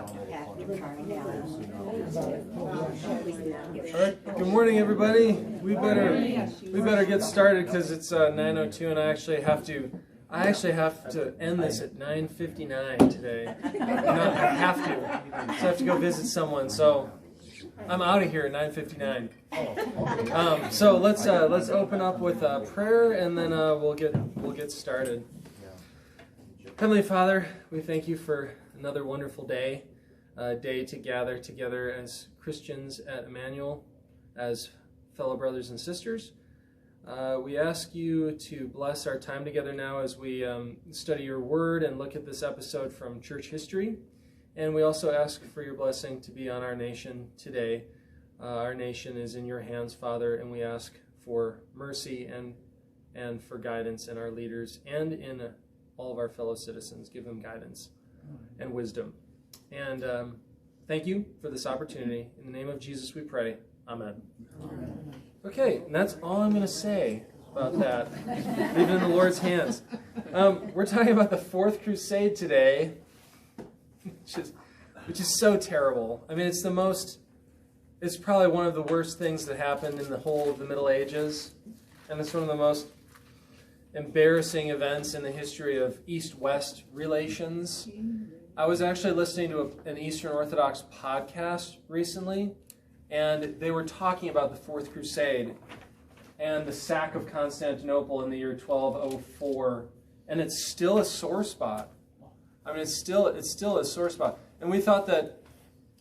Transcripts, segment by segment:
All right. Good morning, everybody. We better get started because it's 9:02, and I actually have to end this at 9:59 today. I have to. So I have to go visit someone. So I'm out of here at 9:59. So let's open up with prayer, and then we'll get started. Heavenly Father, we thank you for another wonderful day to gather together as Christians at Immanuel, as fellow brothers and sisters. We ask you to bless our time together now as we study your word and look at this episode from church history. And we also ask for your blessing to be on our nation today. Our nation is in your hands, Father, and we ask for mercy and for guidance in our leaders and in all of our fellow citizens. Give them guidance and wisdom. And thank you for this opportunity. In the name of Jesus we pray. Amen. Okay, and that's all I'm going to say about that. Leave it in the Lord's hands. We're talking about the Fourth Crusade today, which is so terrible. I mean, it's probably one of the worst things that happened in the whole of the Middle Ages, and it's one of the most embarrassing events in the history of East-West relations. I was actually listening to an Eastern Orthodox podcast recently, and they were talking about the Fourth Crusade and the sack of Constantinople in the year 1204, and it's still a sore spot. I mean, it's still a sore spot. And we thought that,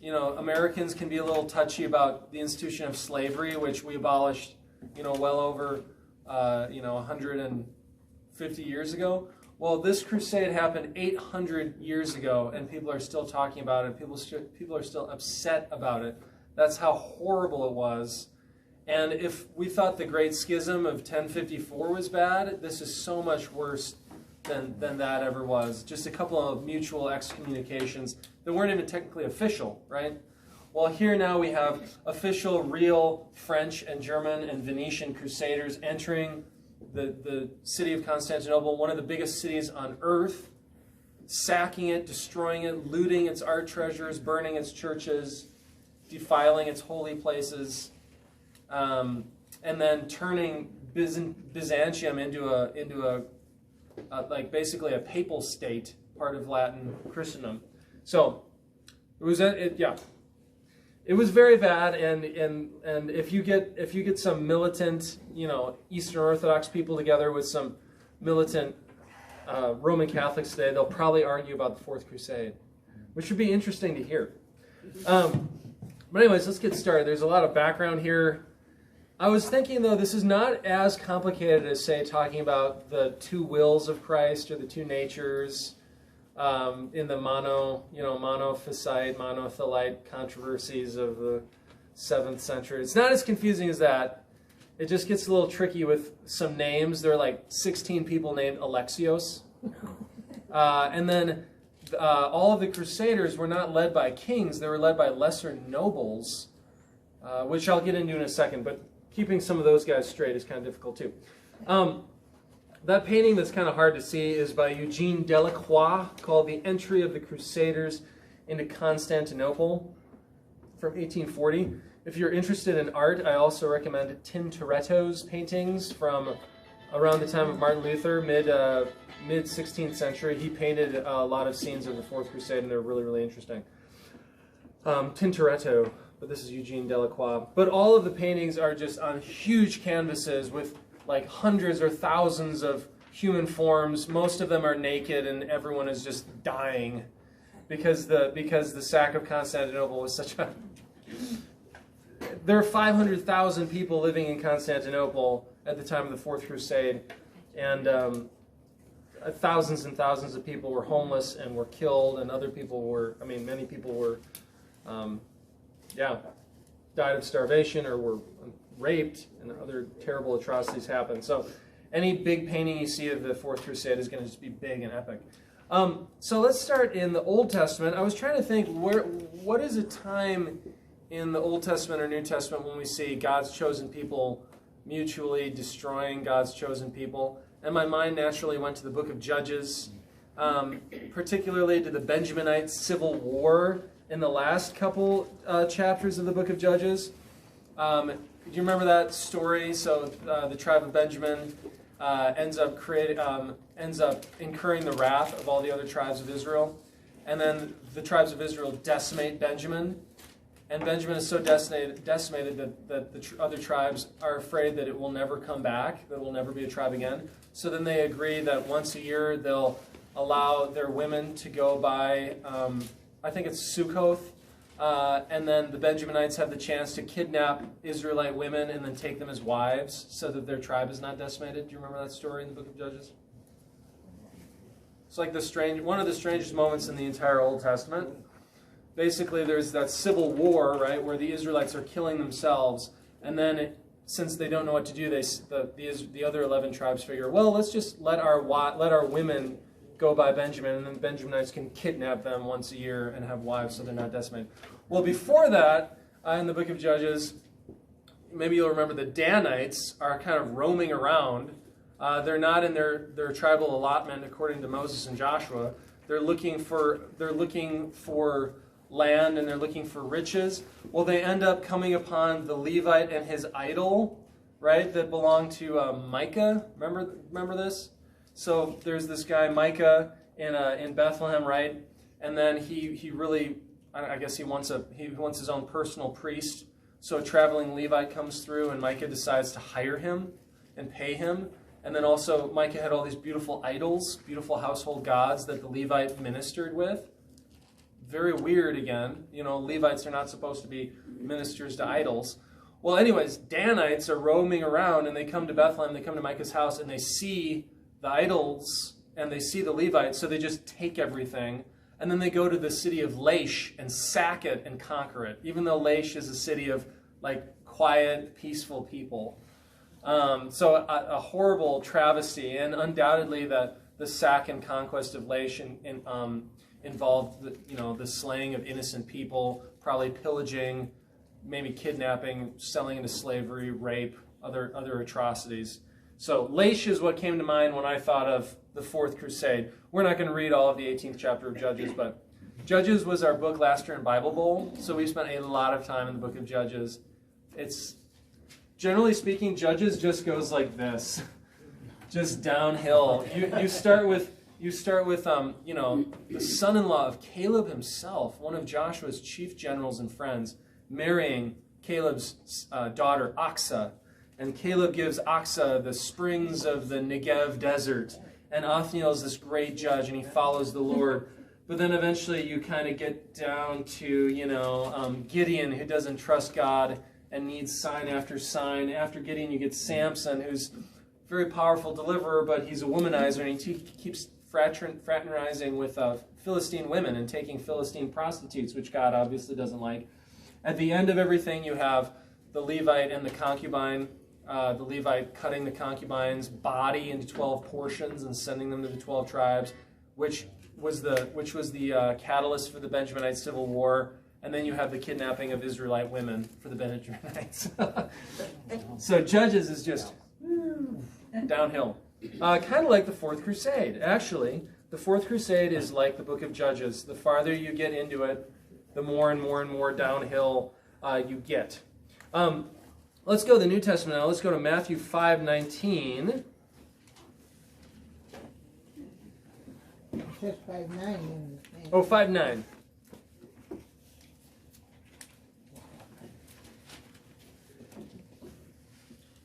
Americans can be a little touchy about the institution of slavery, which we abolished, well over, 150 years ago. Well, this crusade happened 800 years ago, and people are still talking about it. People are still upset about it. That's how horrible it was. And if we thought the Great Schism of 1054 was bad, this is so much worse than that ever was. Just a couple of mutual excommunications that weren't even technically official, right? Well, here now we have official, real French and German and Venetian crusaders entering the city of Constantinople, one of the biggest cities on earth, sacking it, destroying it, looting its art treasures, burning its churches, defiling its holy places, and then turning Byzantium into basically a papal state, part of Latin Christendom. So it was It was very bad, and if you get some militant, Eastern Orthodox people together with some militant Roman Catholics today, they'll probably argue about the Fourth Crusade, which would be interesting to hear. But anyways, let's get started. There's a lot of background here. I was thinking, though, this is not as complicated as, say, talking about the two wills of Christ or the two natures in the monophysite, monothelite controversies of the 7th century. It's not as confusing as that. It just gets a little tricky with some names. There are like 16 people named Alexios. And then all of the Crusaders were not led by kings. They were led by lesser nobles, which I'll get into in a second. But keeping some of those guys straight is kind of difficult too. That painting that's kind of hard to see is by Eugene Delacroix, called The Entry of the Crusaders into Constantinople from 1840. If you're interested in art, I also recommend Tintoretto's paintings from around the time of Martin Luther, mid-16th century. He painted a lot of scenes of the Fourth Crusade, and they're really, really interesting. Tintoretto, but this is Eugene Delacroix. But all of the paintings are just on huge canvases with like hundreds or thousands of human forms. Most of them are naked, and everyone is just dying because the sack of Constantinople was such a... There are 500,000 people living in Constantinople at the time of the Fourth Crusade, and thousands and thousands of people were homeless and were killed, and many people were, died of starvation or were raped, and other terrible atrocities happened. So any big painting you see of the Fourth Crusade is going to just be big and epic. So let's start in the Old Testament. I was trying to think, what is a time in the Old Testament or New Testament when we see God's chosen people mutually destroying God's chosen people? And my mind naturally went to the book of Judges. particularly to the Benjaminite civil war in the last couple chapters of the book of Judges. Do you remember that story? So the tribe of Benjamin ends up incurring the wrath of all the other tribes of Israel. And then the tribes of Israel decimate Benjamin. And Benjamin is so decimated that the other tribes are afraid that it will never come back, that it will never be a tribe again. So then they agree that once a year they'll allow their women to go by, I think it's Sukkoth, and then the Benjaminites have the chance to kidnap Israelite women and then take them as wives so that their tribe is not decimated. Do you remember that story in the book of Judges? It's like one of the strangest moments in the entire Old Testament. Basically, there's that civil war, right, where the Israelites are killing themselves, and then since they don't know what to do, the other 11 tribes figure, well, let's just let our women go by Benjamin, and then the Benjaminites can kidnap them once a year and have wives so they're not decimated. Well, before that, in the book of Judges, maybe you'll remember the Danites are kind of roaming around. They're not in their tribal allotment according to Moses and Joshua. They're looking for land and they're looking for riches. Well, they end up coming upon the Levite and his idol, right, that belonged to Micah. Remember this? So there's this guy Micah in Bethlehem, right? And then he really, I guess he wants his own personal priest. So a traveling Levite comes through, and Micah decides to hire him and pay him. And then also Micah had all these beautiful idols, beautiful household gods that the Levite ministered with. Very weird again. You know, Levites are not supposed to be ministers to idols. Well, anyways, Danites are roaming around, and they come to Bethlehem, they come to Micah's house, and they see the idols, and they see the Levites, so they just take everything. And then they go to the city of Laish and sack it and conquer it, even though Laish is a city of, like, quiet, peaceful people. So a horrible travesty, and undoubtedly the sack and conquest of Laish involved the slaying of innocent people, probably pillaging, maybe kidnapping, selling into slavery, rape, other atrocities. So Laish is what came to mind when I thought of the Fourth Crusade. We're not going to read all of the 18th chapter of Judges, but Judges was our book last year in Bible Bowl, so we spent a lot of time in the book of Judges. It's, generally speaking, Judges just goes like this, just downhill. You start with the son-in-law of Caleb himself, one of Joshua's chief generals and friends, marrying Caleb's daughter Aksa. And Caleb gives Aksa the springs of the Negev desert. And Othniel is this great judge, and he follows the Lord. But then eventually you kind of get down to, Gideon, who doesn't trust God and needs sign after sign. After Gideon, you get Samson, who's a very powerful deliverer, but he's a womanizer, and he keeps fraternizing with Philistine women and taking Philistine prostitutes, which God obviously doesn't like. At the end of everything, you have the Levite and the concubine, the Levite cutting the concubine's body into 12 portions and sending them to the 12 tribes, which was the catalyst for the Benjaminite Civil War. And then you have the kidnapping of Israelite women for the Benjaminites. So Judges is just downhill. Kind of like the Fourth Crusade. Actually, the Fourth Crusade is like the book of Judges. The farther you get into it, the more and more and more downhill you get. Let's go to the New Testament now. Let's go to Matthew 5:19. It says 5:9. Oh, 5:9.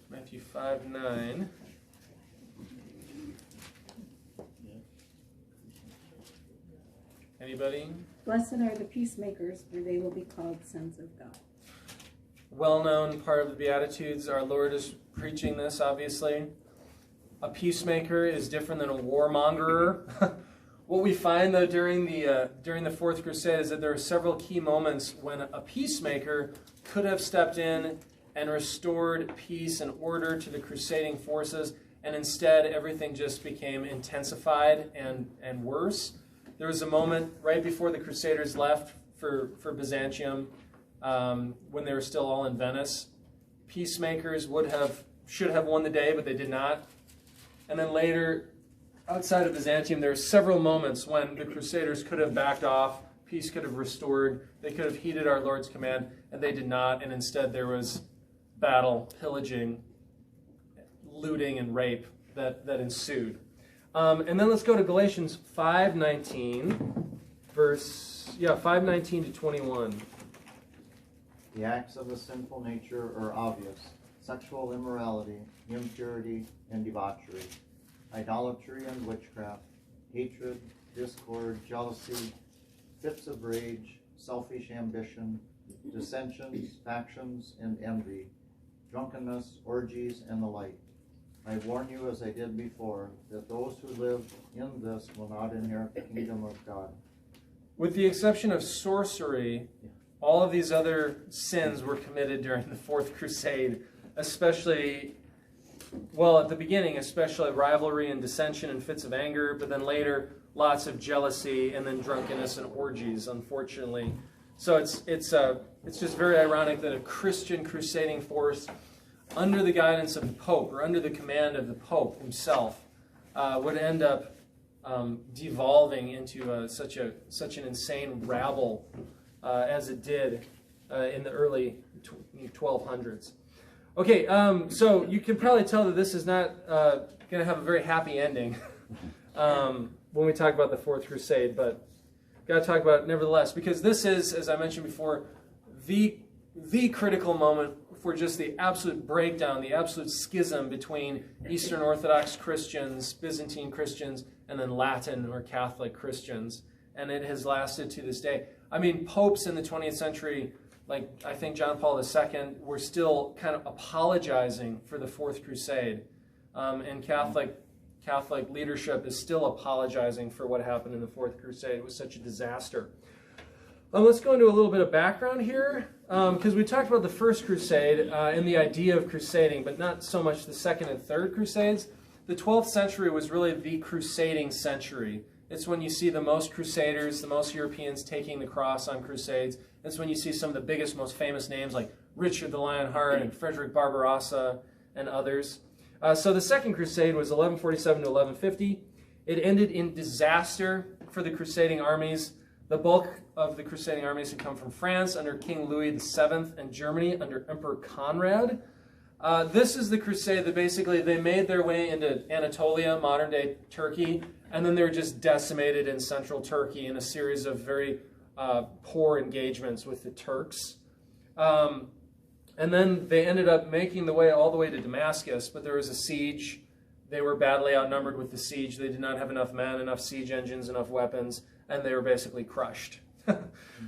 Matthew 5:9. Anybody? Blessed are the peacemakers, for they will be called sons of God. Well-known part of the Beatitudes. Our Lord is preaching this, obviously. A peacemaker is different than a warmongerer. What we find, though, during the Fourth Crusade is that there are several key moments when a peacemaker could have stepped in and restored peace and order to the crusading forces, and instead everything just became intensified and worse. There was a moment right before the Crusaders left for Byzantium, when they were still all in Venice. Peacemakers should have won the day, but they did not. And then later, outside of Byzantium, there are several moments when the Crusaders could have backed off, peace could have restored, they could have heeded our Lord's command, and they did not, and instead there was battle, pillaging, looting, and rape that ensued. And then let's go to Galatians 5:19, 5:19 to 21. The acts of a sinful nature are obvious: sexual immorality, impurity, and debauchery, idolatry and witchcraft, hatred, discord, jealousy, fits of rage, selfish ambition, dissensions, factions, and envy, drunkenness, orgies, and the like. I warn you, as I did before, that those who live in this will not inherit the kingdom of God. With the exception of sorcery, all of these other sins were committed during the Fourth Crusade, especially, well, at the beginning, especially rivalry and dissension and fits of anger, but then later, lots of jealousy and then drunkenness and orgies, unfortunately. So it's just very ironic that a Christian crusading force, under the guidance of the Pope, or under the command of the Pope himself, would end up devolving into such an insane rabble as it did in the early 1200s. Okay, so you can probably tell that this is not going to have a very happy ending when we talk about the Fourth Crusade, but got to talk about it nevertheless, because this is, as I mentioned before, the critical moment for just the absolute breakdown, the absolute schism between Eastern Orthodox Christians, Byzantine Christians, and then Latin or Catholic Christians. And it has lasted to this day. I mean, popes in the 20th century, like I think John Paul II, were still kind of apologizing for the Fourth Crusade. And Catholic leadership is still apologizing for what happened in the Fourth Crusade. It was such a disaster. Let's go into a little bit of background here, because we talked about the First Crusade and the idea of crusading, but not so much the Second and Third Crusades. The 12th century was really the crusading century. It's when you see the most crusaders, the most Europeans taking the cross on crusades. It's when you see some of the biggest, most famous names like Richard the Lionheart and Frederick Barbarossa and others. So the Second Crusade was 1147 to 1150. It ended in disaster for the crusading armies. The bulk of the crusading armies had come from France under King Louis VII and Germany under Emperor Conrad. This is the crusade that basically they made their way into Anatolia, modern-day Turkey, and then they were just decimated in central Turkey in a series of very poor engagements with the Turks. And then they ended up making the way all the way to Damascus, but there was a siege. They were badly outnumbered with the siege. They did not have enough men, enough siege engines, enough weapons, and they were basically crushed.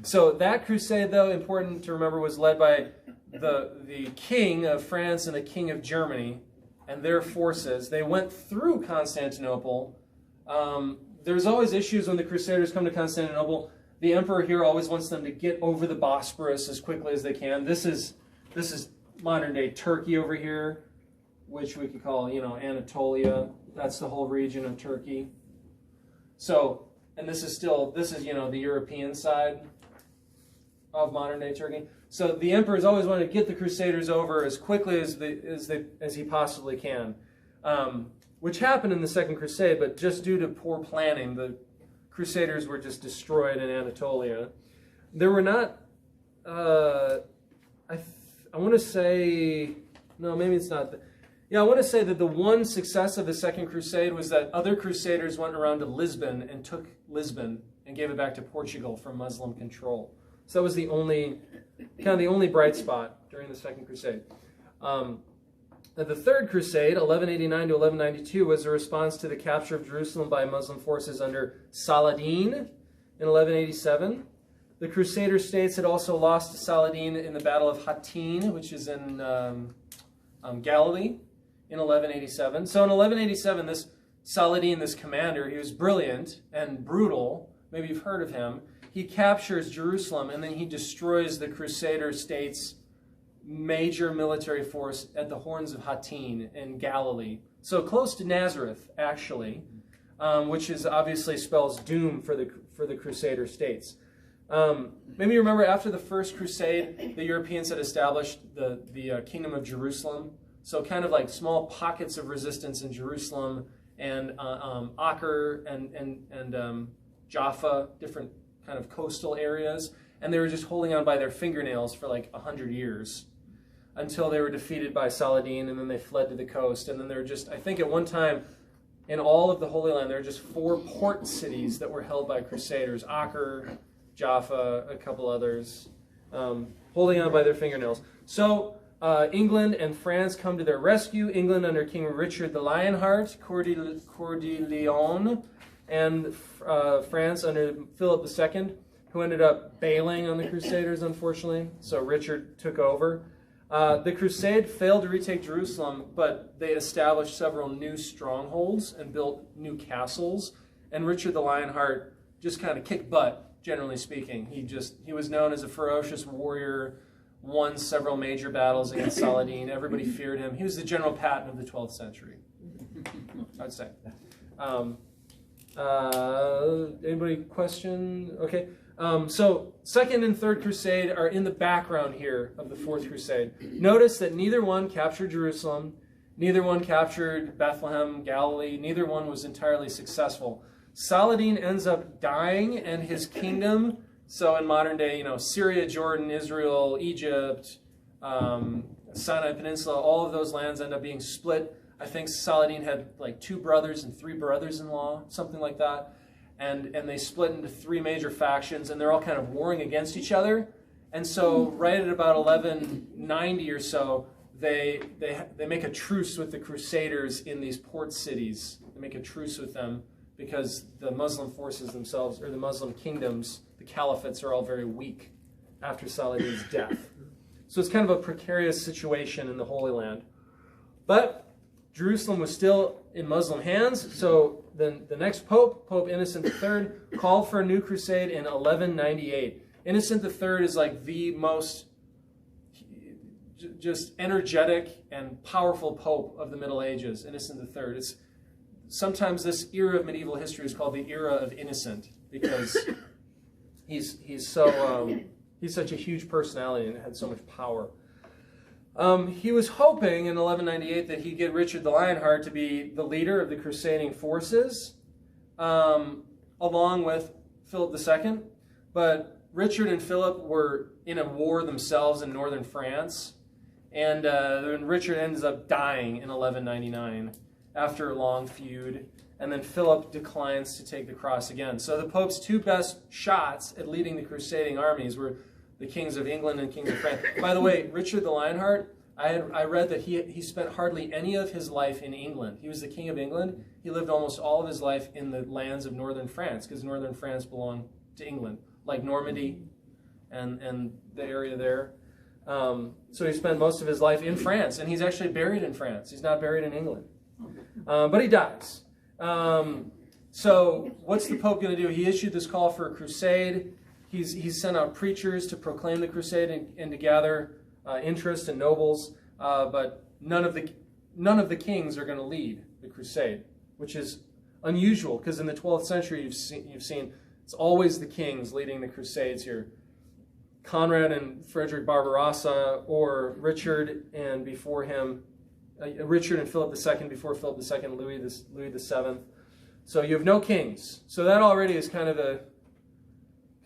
So that crusade, though, important to remember, was led by the king of France and the king of Germany and their forces. They went through Constantinople. There's always issues when the Crusaders come to Constantinople. The emperor here always wants them to get over the Bosporus as quickly as they can. This is modern-day Turkey over here, which we could call, Anatolia. That's the whole region of Turkey. So, and this is the European side of modern-day Turkey. So the emperor's always wanted to get the Crusaders over as quickly as he possibly can, which happened in the Second Crusade, but just due to poor planning, the Crusaders were just destroyed in Anatolia. There were not, I want to say, no, maybe it's not. I want to say that the one success of the Second Crusade was that other Crusaders went around to Lisbon and took Lisbon and gave it back to Portugal from Muslim control. So that was the only bright spot during the Second Crusade. The Third Crusade, 1189 to 1192, was a response to the capture of Jerusalem by Muslim forces under Saladin in 1187. The Crusader states had also lost to Saladin in the Battle of Hattin, which is in Galilee, in 1187. So in 1187, this Saladin, this commander, he was brilliant and brutal. Maybe you've heard of him. He captures Jerusalem, and then he destroys the Crusader state's major military force at the Horns of Hattin in Galilee. So close to Nazareth, actually, which is obviously spells doom for the Crusader states. Maybe you remember after the First Crusade, the Europeans had established the Kingdom of Jerusalem. So kind of like small pockets of resistance in Jerusalem and Acre and Jaffa, different kind of coastal areas, and they were just holding on by their fingernails for like 100 years until they were defeated by Saladin, and then they fled to the coast. And then there were just, I think at one time, in all of the Holy Land, there were just 4 port cities that were held by Crusaders: Acre, Jaffa, a couple others, holding on by their fingernails. So England and France come to their rescue. England under King Richard the Lionheart, Coeur de Lion, and France under Philip II, who ended up bailing on the Crusaders, unfortunately. So Richard took over. The Crusade failed to retake Jerusalem, but they established several new strongholds and built new castles. And Richard the Lionheart just kind of kicked butt, generally speaking. He was known as a ferocious warrior, won several major battles against Saladin. Everybody feared him. He was the General Patton of the 12th century, I'd say. Anybody question? Okay. So Second and Third Crusade are in the background here of the Fourth Crusade. Notice that neither one captured Jerusalem, neither one captured Bethlehem, Galilee, neither one was entirely successful. Saladin ends up dying, and his kingdom, so in modern day, Syria, Jordan, Israel, Egypt, Sinai Peninsula, all of those lands end up being split. I think Saladin had like 2 brothers and 3 brothers-in-law, something like that. And they split into 3 major factions, and they're all kind of warring against each other. And so right at about 1190 or so, they make a truce with the Crusaders in these port cities. They make a truce with them because the Muslim forces themselves, or the Muslim kingdoms, the caliphates, are all very weak after Saladin's death. So it's kind of a precarious situation in the Holy Land. But Jerusalem was still in Muslim hands, so then the next pope, Pope Innocent III, called for a new crusade in 1198. Innocent III is like the most just energetic and powerful pope of the Middle Ages, Innocent III. Sometimes this era of medieval history is called the era of Innocent because he's such a huge personality and had so much power. He was hoping in 1198 that he'd get Richard the Lionheart to be the leader of the crusading forces, along with Philip II. But Richard and Philip were in a war themselves in northern France, and Richard ends up dying in 1199 after a long feud, and then Philip declines to take the cross again. So the Pope's 2 best shots at leading the crusading armies were the kings of England and kings of France. By the way, Richard the Lionheart, I read that he spent hardly any of his life in England. He was the king of England. He lived almost all of his life in the lands of northern France, because northern France belonged to England, like Normandy and the area there. So he spent most of his life in France, and he's actually buried in France. He's not buried in England. But he dies. So what's the Pope going to do? He issued this call for a crusade. He's sent out preachers to proclaim the crusade and to gather interest and nobles, but none of the kings are going to lead the crusade, which is unusual because in the 12th century you've seen it's always the kings leading the crusades here. Conrad and Frederick Barbarossa, or Richard and before him, Richard and Philip II before Philip II, Louis VII. So you have no kings. So that already is kind of a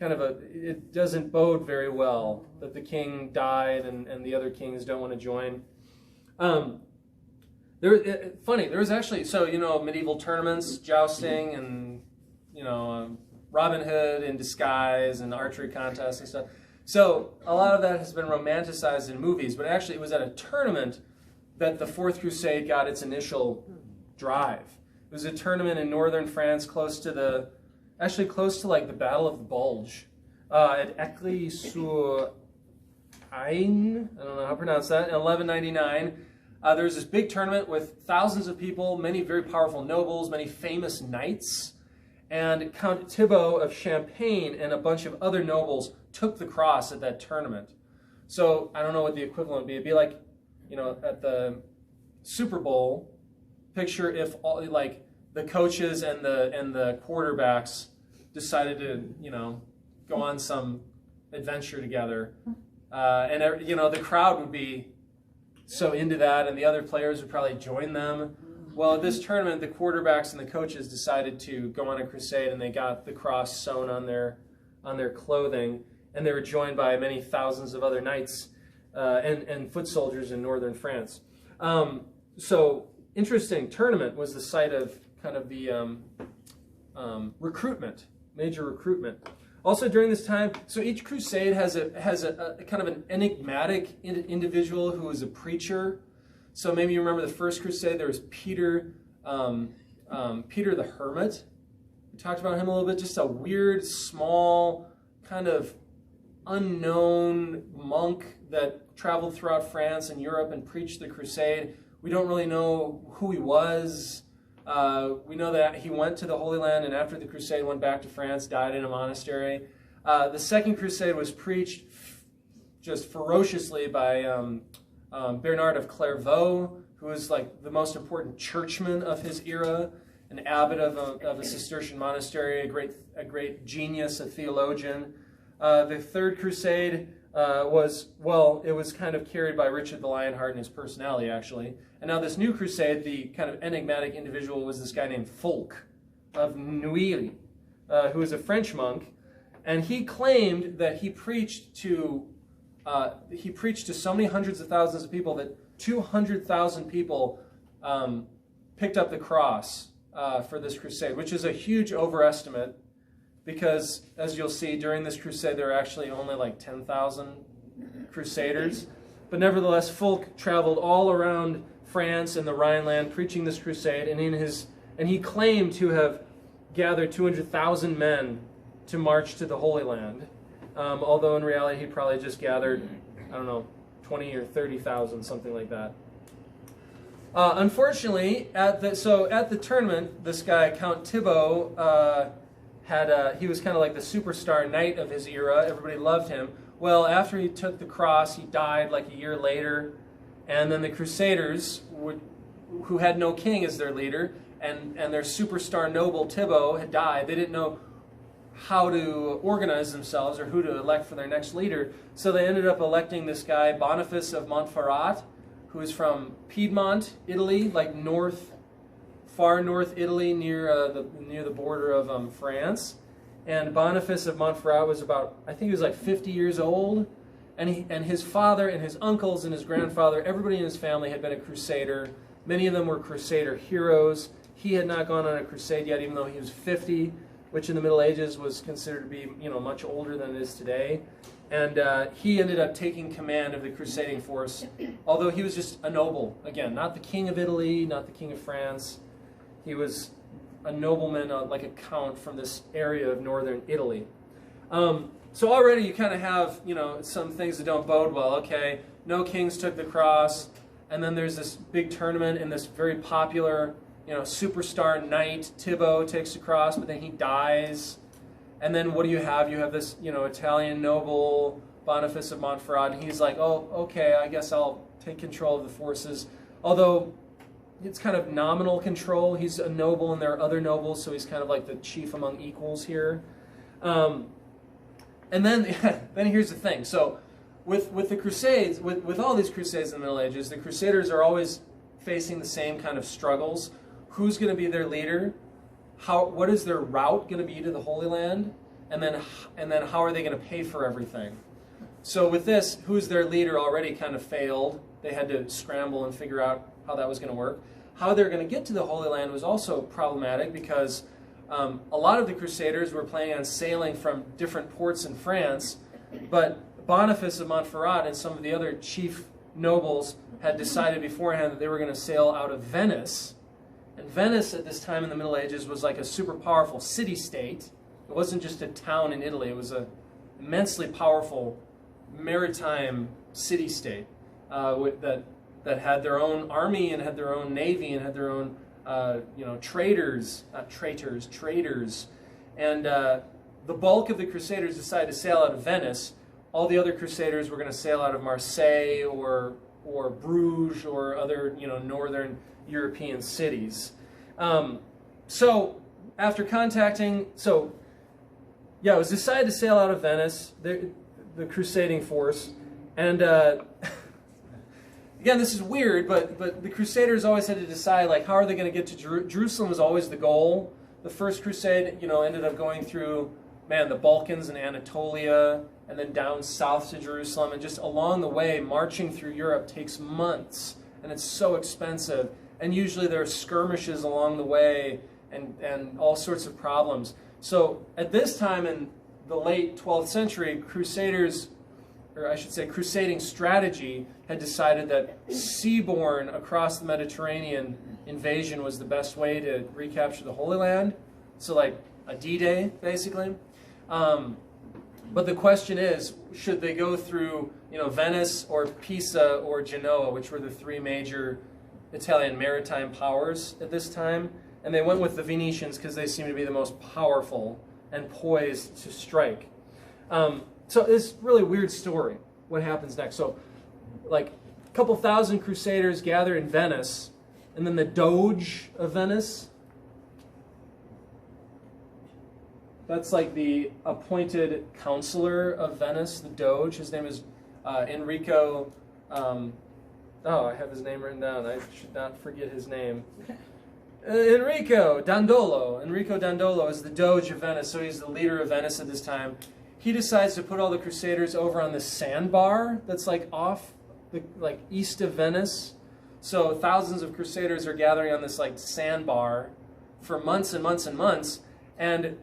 it doesn't bode very well that the king died and the other kings don't want to join. Funny, there was actually, medieval tournaments, jousting, and, Robin Hood in disguise and archery contests and stuff. So a lot of that has been romanticized in movies, but actually it was at a tournament that the Fourth Crusade got its initial drive. It was a tournament in northern France close to the Battle of the Bulge at Eclay-sur-Aisne, I don't know how to pronounce that, in 1199. There was this big tournament with thousands of people, many very powerful nobles, many famous knights, and Count Thibaut of Champagne and a bunch of other nobles took the cross at that tournament. So I don't know what the equivalent would be. It'd be like, at the Super Bowl, picture if all, like, the coaches and the quarterbacks decided to, go on some adventure together, and the crowd would be so into that, and the other players would probably join them. Well, at this tournament, the quarterbacks and the coaches decided to go on a crusade, and they got the cross sewn on their clothing, and they were joined by many thousands of other knights and foot soldiers in northern France. So, interesting. Tournament was the site of kind of the recruitment, major recruitment. Also during this time, so each crusade has a kind of an enigmatic individual who is a preacher. So maybe you remember the First Crusade. There was Peter, Peter the Hermit. We talked about him a little bit. Just a weird, small, kind of unknown monk that traveled throughout France and Europe and preached the crusade. We don't really know who he was. We know that he went to the Holy Land, and after the crusade went back to France, died in a monastery. The Second Crusade was preached just ferociously by Bernard of Clairvaux, who was like the most important churchman of his era, an abbot of a Cistercian monastery, a great genius, a theologian. The Third Crusade it was kind of carried by Richard the Lionheart and his personality, actually. And now this new crusade, the kind of enigmatic individual was this guy named Fulk of Neuilly, who was a French monk, and he claimed that he preached to so many hundreds of thousands of people that 200,000 people picked up the cross for this crusade, which is a huge overestimate. Because, as you'll see, during this crusade, there were actually only like 10,000 crusaders. But nevertheless, Fulk traveled all around France and the Rhineland preaching this crusade, and he claimed to have gathered 200,000 men to march to the Holy Land. Although in reality, he probably just gathered, 20 or 30,000, something like that. Unfortunately, at the tournament, this guy, Count Thibaut, he was kind of like the superstar knight of his era. Everybody loved him. Well, after he took the cross, he died like a year later. And then the Crusaders, who had no king as their leader, and their superstar noble Thibaut had died. They didn't know how to organize themselves or who to elect for their next leader. So they ended up electing this guy, Boniface of Montferrat, who is from Piedmont, Italy, like far north Italy, near the border of France. And Boniface of Montferrat was I think he was like 50 years old, and his father and his uncles and his grandfather, everybody in his family had been a crusader. Many of them were crusader heroes. He had not gone on a crusade yet, even though he was 50, which in the Middle Ages was considered to be much older than it is today. And he ended up taking command of the crusading force, although he was just a noble. Again, not the king of Italy, not the king of France. He was a nobleman, like a count from this area of northern Italy. So already you kind of have, some things that don't bode well. Okay, no kings took the cross, and then there's this big tournament, and this very popular, superstar knight, Thibaut, takes the cross, but then he dies. And then what do you have? You have this, Italian noble, Boniface of Montferrat, and he's like, oh, okay, I guess I'll take control of the forces. Although it's kind of nominal control. He's a noble and there are other nobles, so he's kind of like the chief among equals here. And then here's the thing. So with the Crusades, with all these Crusades in the Middle Ages, the Crusaders are always facing the same kind of struggles. Who's going to be their leader? What is their route going to be to the Holy Land? And then how are they going to pay for everything? So with this, who's their leader already kind of failed. They had to scramble and figure out how that was going to work. How they're going to get to the Holy Land was also problematic because a lot of the Crusaders were planning on sailing from different ports in France, but Boniface of Montferrat and some of the other chief nobles had decided beforehand that they were going to sail out of Venice. And Venice at this time in the Middle Ages was like a super powerful city-state. It wasn't just a town in Italy. It was an immensely powerful maritime city-state that had their own army and had their own navy and had their own traders. And the bulk of the Crusaders decided to sail out of Venice. All the other Crusaders were going to sail out of Marseille or Bruges or other northern European cities. So after contacting, it was decided to sail out of Venice, the crusading force, and again, this is weird, but the Crusaders always had to decide, like, how are they going to get to Jerusalem was always the goal. The First Crusade, ended up going through, the Balkans and Anatolia, and then down south to Jerusalem, and just along the way, marching through Europe takes months, and it's so expensive. And usually there are skirmishes along the way, and all sorts of problems. So at this time in the late 12th century, Crusaders, or I should say crusading strategy, had decided that seaborne across the Mediterranean invasion was the best way to recapture the Holy Land. So like a D-Day, basically. But the question is, should they go through Venice or Pisa or Genoa, which were the three major Italian maritime powers at this time? And they went with the Venetians because they seemed to be the most powerful and poised to strike. So it's a really weird story, what happens next. So like a couple thousand crusaders gather in Venice, and then the Doge of Venice, that's like the appointed counselor of Venice, the Doge. His name is Enrico. I have his name written down. I should not forget his name. Enrico Dandolo. Enrico Dandolo is the Doge of Venice, so he's the leader of Venice at this time. He decides to put all the Crusaders over on the sandbar that's like off, like east of Venice. So thousands of Crusaders are gathering on this like sandbar for months and months and months, and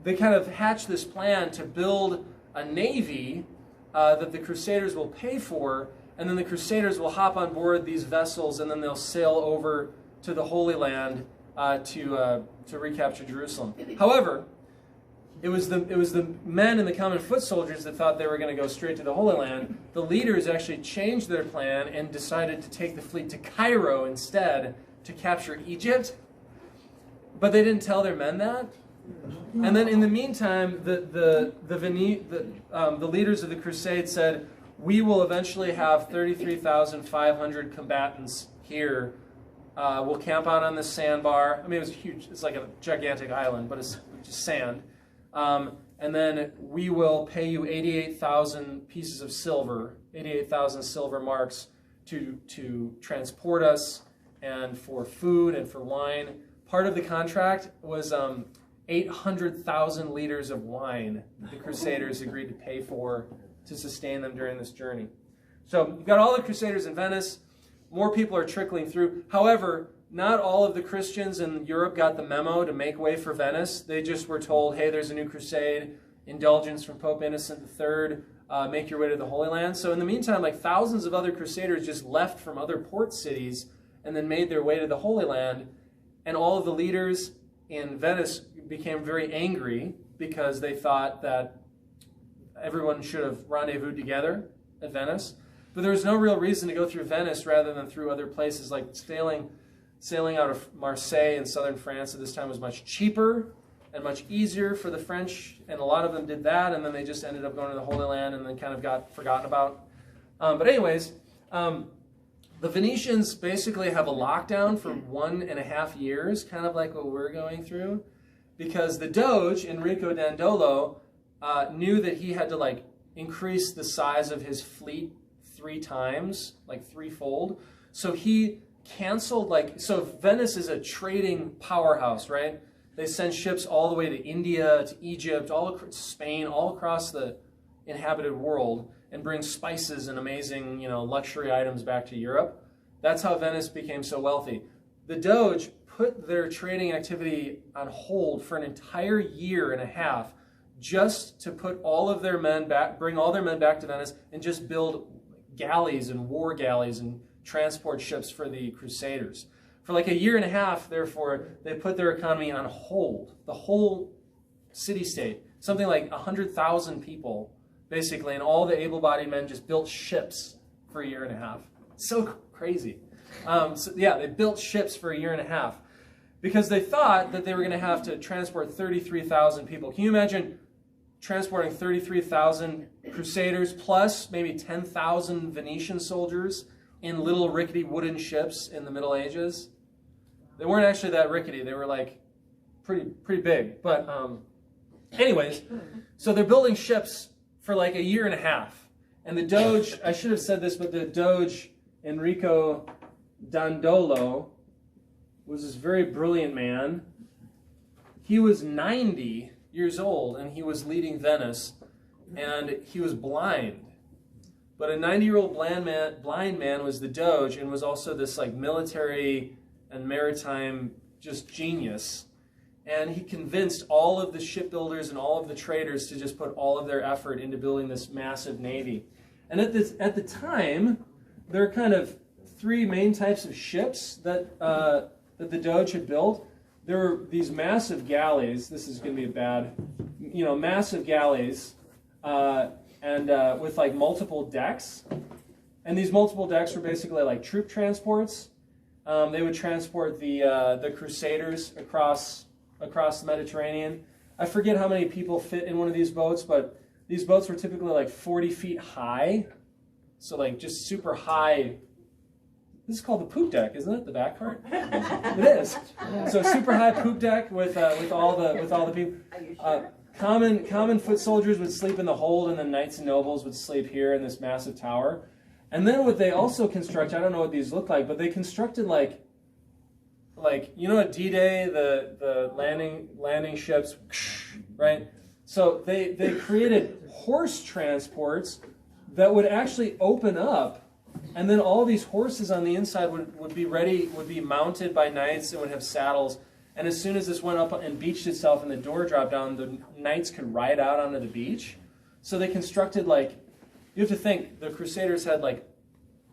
they kind of hatch this plan to build a navy that the Crusaders will pay for, and then the Crusaders will hop on board these vessels, and then they'll sail over to the Holy Land to recapture Jerusalem. However, it was the men and the common foot soldiers that thought they were going to go straight to the Holy Land. The leaders actually changed their plan and decided to take the fleet to Cairo instead to capture Egypt. But they didn't tell their men that. And then in the meantime, the leaders of the crusade said, we will eventually have 33,500 combatants here. We'll camp out on this sandbar. I mean, it was huge. It's like a gigantic island, but it's just sand. And then we will pay you 88,000 pieces of silver, 88,000 silver marks to transport us, and for food and for wine. Part of the contract was 800,000 liters of wine the Crusaders agreed to pay for to sustain them during this journey. So you've got all the Crusaders in Venice. More people are trickling through. However, not all of the Christians in Europe got the memo to make way for Venice. They just were told, hey, there's a new crusade, indulgence from Pope Innocent III, make your way to the Holy Land. So in the meantime, like thousands of other Crusaders just left from other port cities and then made their way to the Holy Land. And all of the leaders in Venice became very angry because they thought that everyone should have rendezvoused together at Venice. But there was no real reason to go through Venice rather than through other places. Like sailing out of Marseille in southern France at this time was much cheaper and much easier for the French, and a lot of them did that, and then they just ended up going to the Holy Land and then kind of got forgotten about. But anyways, the Venetians basically have a lockdown for 1.5 years, kind of like what we're going through, because the Doge, Enrico Dandolo, knew that he had to like increase the size of his fleet 3 times, like threefold. So he canceled, so Venice is a trading powerhouse, right? They send ships all the way to India, to Egypt, all across Spain, all across the inhabited world, and bring spices and amazing, luxury items back to Europe. That's how Venice became so wealthy. The Doge put their trading activity on hold for an entire 1.5 years just to put all of their men back, bring all their men back to Venice, and just build galleys and war galleys and transport ships for the Crusaders. For like 1.5 years, therefore, they put their economy on hold. The whole city-state, something like 100,000 people, basically, and all the able-bodied men just built ships for 1.5 years. So crazy. They built ships for 1.5 years because they thought that they were going to have to transport 33,000 people. Can you imagine transporting 33,000 Crusaders plus maybe 10,000 Venetian soldiers in little rickety wooden ships in the Middle Ages? They weren't actually that rickety. They were like pretty big. But anyways, so they're building ships for like 1.5 years. And the Doge, I should have said this, but the Doge, Enrico Dandolo was this very brilliant man. He was 90 years old, and he was leading Venice, and he was blind. But a 90-year-old blind man was the Doge, and was also this like military and maritime just genius. And he convinced all of the shipbuilders and all of the traders to just put all of their effort into building this massive navy. And at the time, there are kind of three main types of ships that the Doge had built. There were these massive galleys. This is going to be a bad, massive galleys, and with like multiple decks. And these multiple decks were basically like troop transports. They would transport the Crusaders across the Mediterranean. I forget how many people fit in one of these boats, but these boats were typically like 40 feet high. So like just super high. This is called the poop deck, isn't it? The back part? It is. So super high poop deck with all the people. Common foot soldiers would sleep in the hold, and then knights and nobles would sleep here in this massive tower. And then what they also construct, I don't know what these look like, but they constructed like at D-Day, the landing ships, right? So they created horse transports that would actually open up, and then all these horses on the inside would be mounted by knights and would have saddles. And as soon as this went up and beached itself and the door dropped down, the knights could ride out onto the beach. So they constructed you have to think, the Crusaders had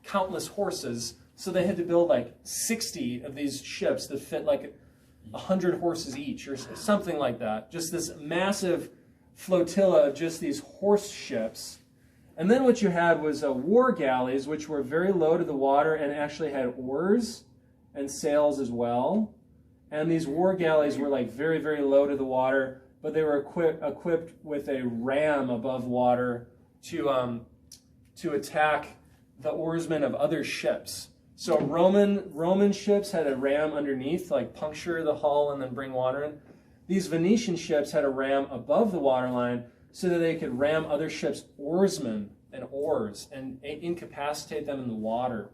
countless horses, so they had to build 60 of these ships that fit 100 horses each or something like that. Just this massive flotilla of just these horse ships. And then what you had was war galleys, which were very low to the water and actually had oars and sails as well. And these war galleys were very, very low to the water, but they were equipped with a ram above water to attack the oarsmen of other ships. So Roman ships had a ram underneath, puncture the hull and then bring water in. These Venetian ships had a ram above the waterline so that they could ram other ships' oarsmen and oars and incapacitate them in the water.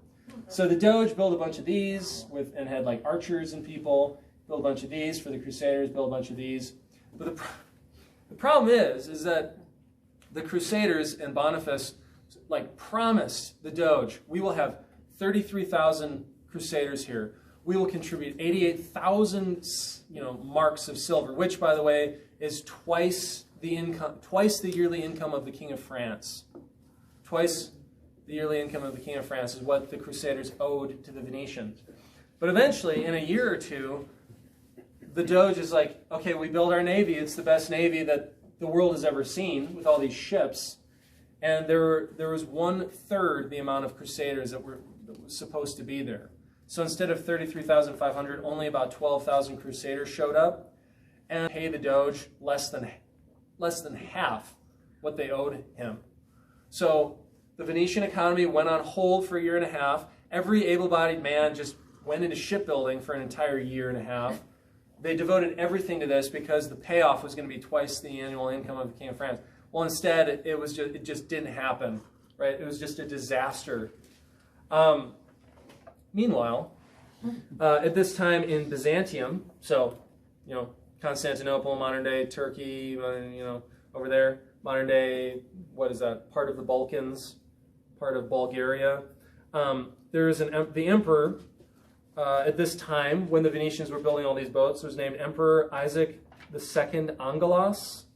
So the Doge built a bunch of these and had archers and people. Build a bunch of these for the Crusaders, build a bunch of these. But the problem is that the Crusaders and Boniface promised the Doge, we will have 33,000 Crusaders here. We will contribute 88,000 marks of silver, which, by the way, is twice the yearly income of the King of France. Twice the yearly income of the King of France is what the Crusaders owed to the Venetians. But eventually, in a year or two, the Doge is okay, we build our navy. It's the best navy that the world has ever seen with all these ships. And there was 1/3 the amount of Crusaders that was supposed to be there. So instead of 33,500, only about 12,000 Crusaders showed up, and paid the Doge less than half what they owed him. So the Venetian economy went on hold for a year and a half. Every able-bodied man just went into shipbuilding for an entire year and a half. They devoted everything to this because the payoff was going to be twice the annual income of the King of France. Well, instead, it just didn't happen, right? It was just a disaster. Meanwhile, at this time in Byzantium, so, Constantinople, modern-day Turkey, over there, modern-day, what is that, part of the Balkans, part of Bulgaria. There is the emperor, at this time, when the Venetians were building all these boats, was named Emperor Isaac II Angelos.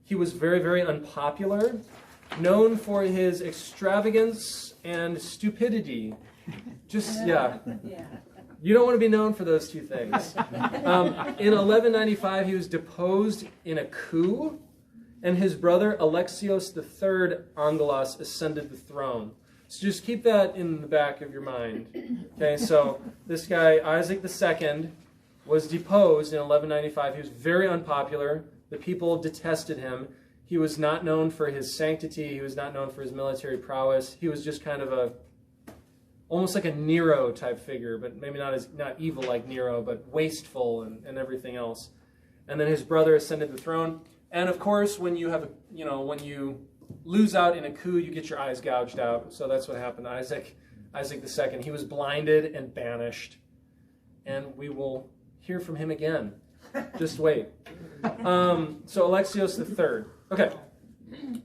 He was very, very unpopular, known for his extravagance and stupidity. Yeah. You don't want to be known for those two things. In 1195, he was deposed in a coup, and his brother Alexios III Angelos ascended the throne. So just keep that in the back of your mind. Okay, so this guy, Isaac II, was deposed in 1195. He was very unpopular. The people detested him. He was not known for his sanctity. He was not known for his military prowess. He was just kind of almost like a Nero type figure, but maybe not evil like Nero, but wasteful and everything else. And then his brother ascended the throne. And of course, when you have when you lose out in a coup, you get your eyes gouged out. So that's what happened to Isaac. Isaac II. He was blinded and banished. And we will hear from him again. Just wait. So Alexios III. Okay.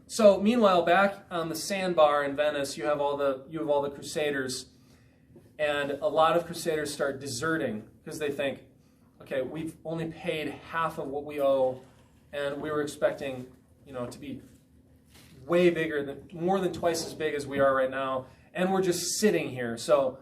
So meanwhile, back on the sandbar in Venice, you have all the crusaders, and a lot of crusaders start deserting because they think, okay, we've only paid half of what we owe, and we were expecting, to be way bigger, more than twice as big as we are right now, and we're just sitting here. So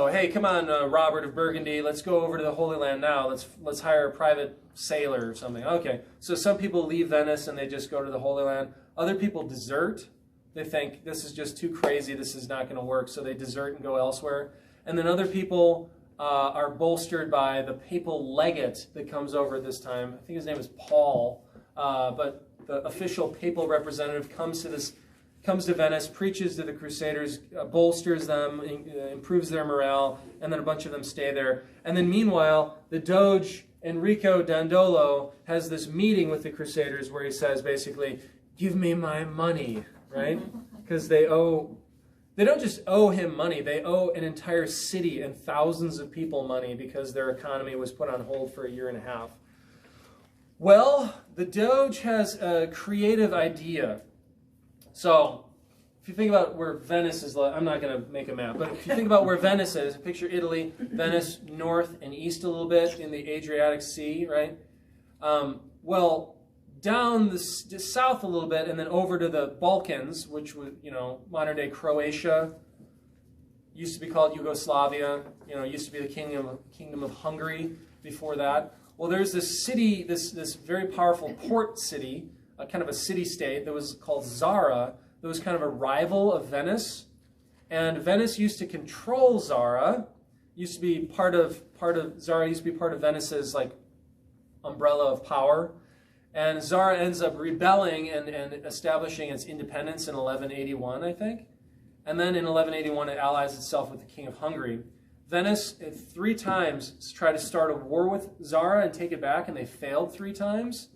hey, come on, Robert of Burgundy, let's go over to the Holy Land now. Let's hire a private sailor or something. Okay, so some people leave Venice and they just go to the Holy Land. Other people desert. They think this is just too crazy. This is not going to work, so they desert and go elsewhere. And then other people are bolstered by the papal legate that comes over at this time. I think his name is Paul, but the official papal representative comes to Venice, preaches to the Crusaders, bolsters them, improves their morale, and then a bunch of them stay there. And then meanwhile, the Doge, Enrico Dandolo, has this meeting with the Crusaders where he says basically, give me my money, right? Because they don't just owe him money, they owe an entire city and thousands of people money because their economy was put on hold for a year and a half. Well, the Doge has a creative idea. So, if you think about where Venice is, I'm not going to make a map, but if you think about where Venice is, picture Italy, Venice north and east a little bit in the Adriatic Sea, right? Well, down the south a little bit and then over to the Balkans, which was, modern-day Croatia, used to be called Yugoslavia, used to be the Kingdom of Hungary before that. Well, there's this city, this very powerful port city, kind of a city-state that was called Zara, that was kind of a rival of Venice. And Venice used to control Zara, used to be part of Zara used to be part of Venice's umbrella of power. And Zara ends up rebelling and establishing its independence in 1181, I think. And then in 1181 it allies itself with the King of Hungary. Venice 3 times tried to start a war with Zara and take it back, and they failed 3 times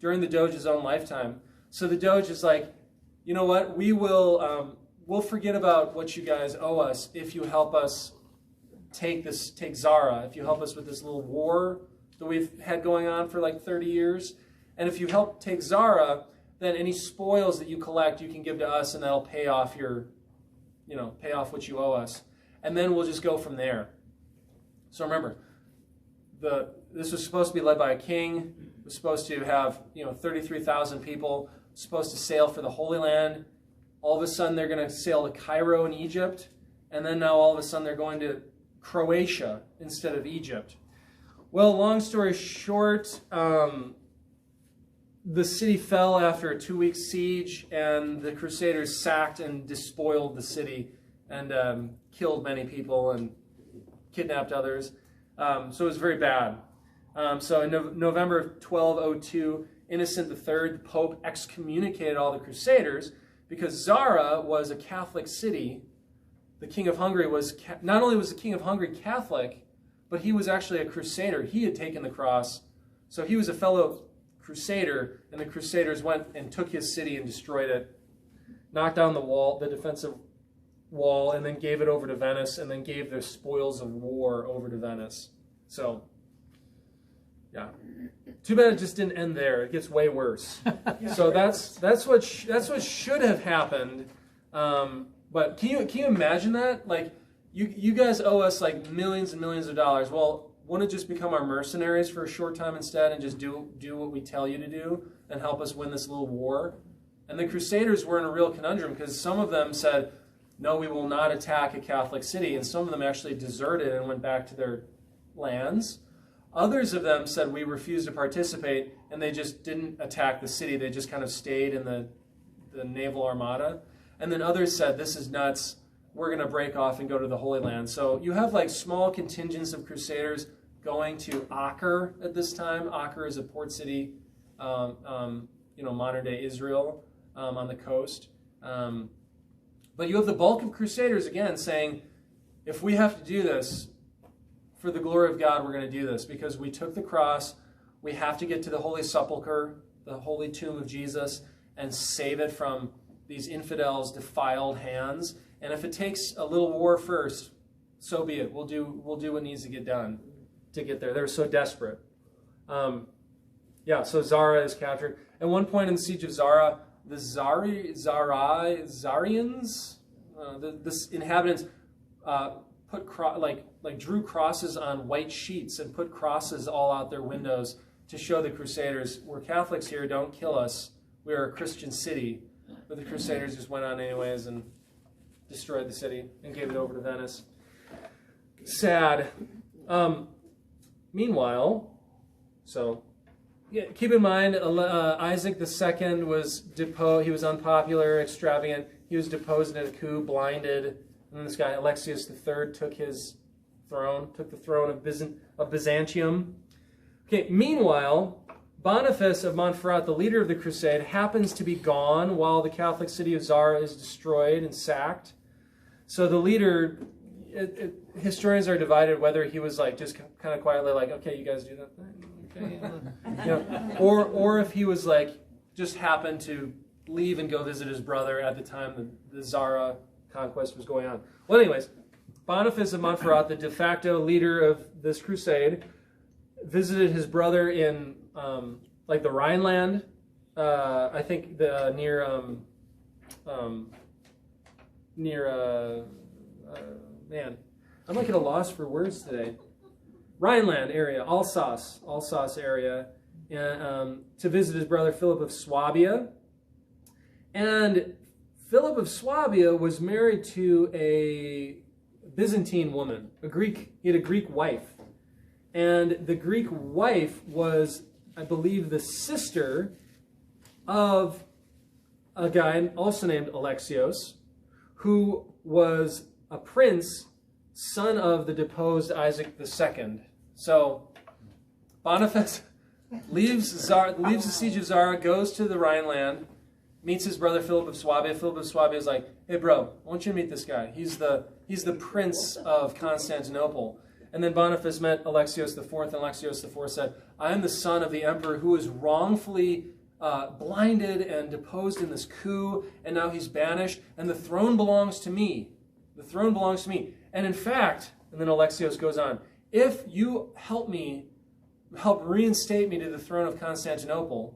during the Doge's own lifetime. So the Doge is like, you know what, we'll forget about what you guys owe us if you help us take Zara, if you help us with this little war that we've had going on for 30 years. And if you help take Zara, then any spoils that you collect you can give to us, and that'll pay off pay off what you owe us. And then we'll just go from there. So remember, this was supposed to be led by a king. It was supposed to have 33,000 people, supposed to sail for the Holy Land. All of a sudden they're going to sail to Cairo in Egypt, and then now all of a sudden they're going to Croatia instead of Egypt. Well, long story short, the city fell after a 2-week siege, and the Crusaders sacked and despoiled the city and killed many people and kidnapped others. So it was very bad. So in November of 1202, Innocent III, the Pope, excommunicated all the Crusaders because Zara was a Catholic city. The King of Hungary was, not only was the King of Hungary Catholic, but he was actually a Crusader. He had taken the cross. So he was a fellow Crusader, and the Crusaders went and took his city and destroyed it, knocked down the wall, the defensive wall, and then gave it over to Venice, and then gave their spoils of war over to Venice. So, yeah. Too bad it just didn't end there. It gets way worse. So that's what should have happened. But can you imagine that? You guys owe us millions and millions of dollars. Well, wouldn't it just become our mercenaries for a short time instead and just do what we tell you to do and help us win this little war? And the Crusaders were in a real conundrum because some of them said, no, we will not attack a Catholic city, and some of them actually deserted and went back to their lands. Others of them said, we refuse to participate, and they just didn't attack the city. They just kind of stayed in the naval armada. And then others said, this is nuts. We're going to break off and go to the Holy Land. So you have small contingents of Crusaders going to Acre at this time. Acre is a port city, modern-day Israel on the coast. But you have the bulk of Crusaders, again, saying, if we have to do this, for the glory of God, we're going to do this, because we took the cross, we have to get to the Holy Sepulchre, the holy tomb of Jesus, and save it from these infidels' defiled hands. And if it takes a little war first, so be it. We'll do what needs to get done to get there. They're so desperate. So Zara is captured. At one point in the siege of Zara, the Zarians, the inhabitants, drew crosses on white sheets and put crosses all out their windows to show the Crusaders, we're Catholics here, don't kill us. We are a Christian city. But the Crusaders just went on anyways and destroyed the city and gave it over to Venice. Sad. Meanwhile, keep in mind, Isaac II was deposed. He was unpopular, extravagant. He was deposed in a coup, blinded. And then this guy, Alexius III, took the throne of Byzantium. Okay, meanwhile, Boniface of Montferrat, the leader of the crusade, happens to be gone while the Catholic city of Zara is destroyed and sacked. So the leader, historians are divided whether he was just kind of quietly okay, you guys do that thing, okay, or if he was just happened to leave and go visit his brother at the time the Zara conquest was going on. Well, anyways, Boniface of Montferrat, the de facto leader of this crusade, visited his brother in the Rhineland, I think near man, I'm at a loss for words today. Rhineland area, Alsace area, to visit his brother Philip of Swabia. And Philip of Swabia was married to a Byzantine woman, he had a Greek wife. And the Greek wife was, I believe, the sister of a guy also named Alexios, who was a prince, son of the deposed Isaac II. So Boniface leaves the siege of Zara, goes to the Rhineland, meets his brother Philip of Swabia. Philip of Swabia is like, hey bro, I want you to meet this guy. He's the prince of Constantinople. And then Boniface met Alexios IV, and Alexios IV said, I am the son of the emperor who was wrongfully blinded and deposed in this coup, and now he's banished, and the throne belongs to me. The throne belongs to me. And in fact, and then Alexios goes on, if you help reinstate me to the throne of Constantinople,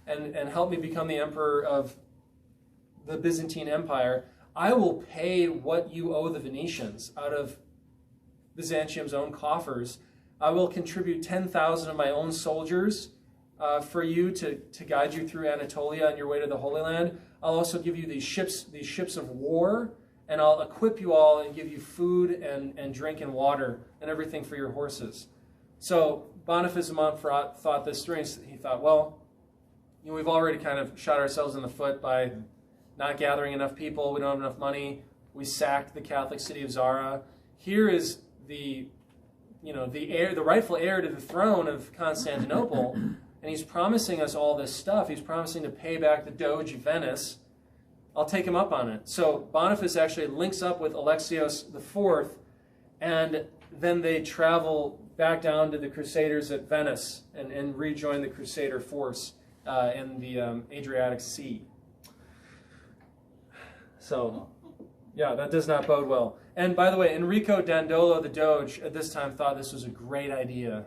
and help me become the emperor of the Byzantine Empire, I will pay what you owe the Venetians out of Byzantium's own coffers. I will contribute 10,000 of my own soldiers for you to guide you through Anatolia on your way to the Holy Land. I'll also give you these ships of war, and I'll equip you all and give you food and drink and water and everything for your horses. So Boniface of Montferrat thought this through. He thought, well, we've already kind of shot ourselves in the foot by not gathering enough people. We don't have enough money. We sacked the Catholic city of Zara. Here is the rightful heir to the throne of Constantinople, and he's promising us all this stuff. He's promising to pay back the Doge of Venice. I'll take him up on it. So Boniface actually links up with Alexios IV, and then they travel back down to the Crusaders at Venice and rejoin the Crusader force in the Adriatic Sea. So, yeah, that does not bode well. And by the way, Enrico Dandolo, the Doge, at this time thought this was a great idea.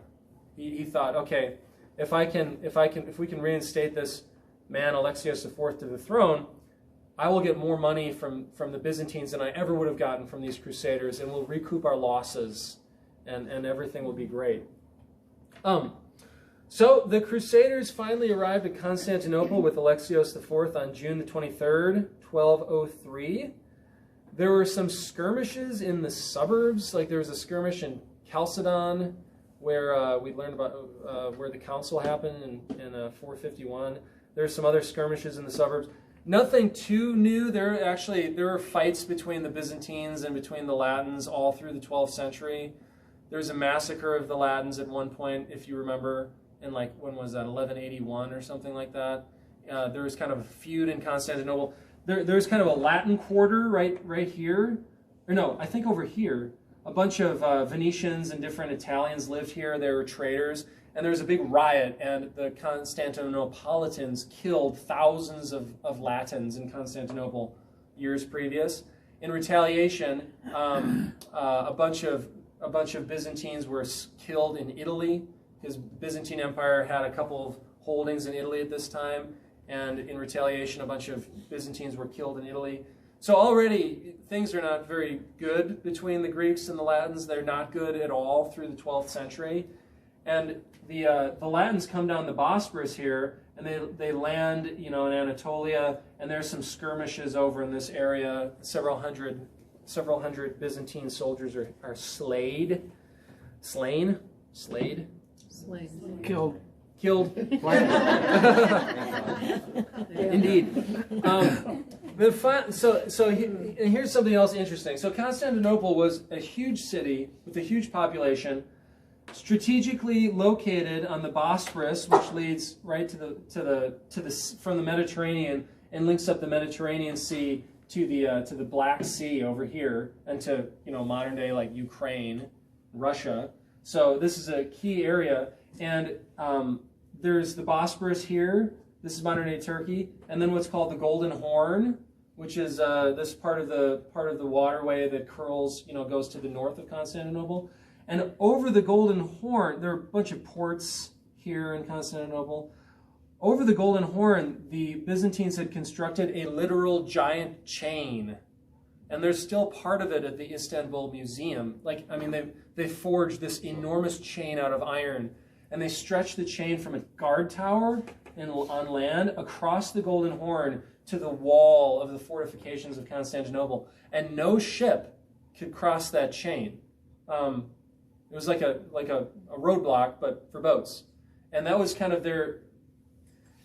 He thought, okay, if we can reinstate this man Alexios IV to the throne, I will get more money from the Byzantines than I ever would have gotten from these Crusaders, and we'll recoup our losses, and everything will be great. So the Crusaders finally arrived at Constantinople with Alexios IV on June the 23rd, 1203. There were some skirmishes in the suburbs, like there was a skirmish in Chalcedon, where we learned about where the council happened in 451. There were some other skirmishes in the suburbs. Nothing too new. There were fights between the Byzantines and between the Latins all through the 12th century. There was a massacre of the Latins at one point, if you remember, in when was that, 1181 or something like that. There was kind of a feud in Constantinople. There's kind of a Latin quarter right here. Or no, I think over here. A bunch of Venetians and different Italians lived here. They were traders. and there was a big riot, and the Constantinopolitans killed thousands of Latins in Constantinople years previous. In retaliation, a bunch of Byzantines were killed in Italy, because Byzantine Empire had a couple of holdings in Italy at this time, and in retaliation, a bunch of Byzantines were killed in Italy. So already things are not very good between the Greeks and the Latins. They're not good at all through the 12th century. And the Latins come down the Bosporus here, and they land, in Anatolia, and there's some skirmishes over in this area. Several hundred Byzantine soldiers are slain, killed. Indeed. And here's something else interesting. So Constantinople was a huge city with a huge population, strategically located on the Bosporus, which leads right from the Mediterranean and links up the Mediterranean Sea to the Black Sea over here, and to modern day like Ukraine, Russia. So this is a key area, and there's the Bosporus here. This is modern day Turkey, and then what's called the Golden Horn, which is this part of the waterway that curls, goes to the north of Constantinople. And over the Golden Horn, there are a bunch of ports here in Constantinople. Over the Golden Horn, the Byzantines had constructed a literal giant chain, and there's still part of it at the Istanbul Museum. They forged this enormous chain out of iron, and they stretched the chain from a guard tower on land across the Golden Horn to the wall of the fortifications of Constantinople, and no ship could cross that chain. It was like a roadblock, but for boats, and that was kind of their.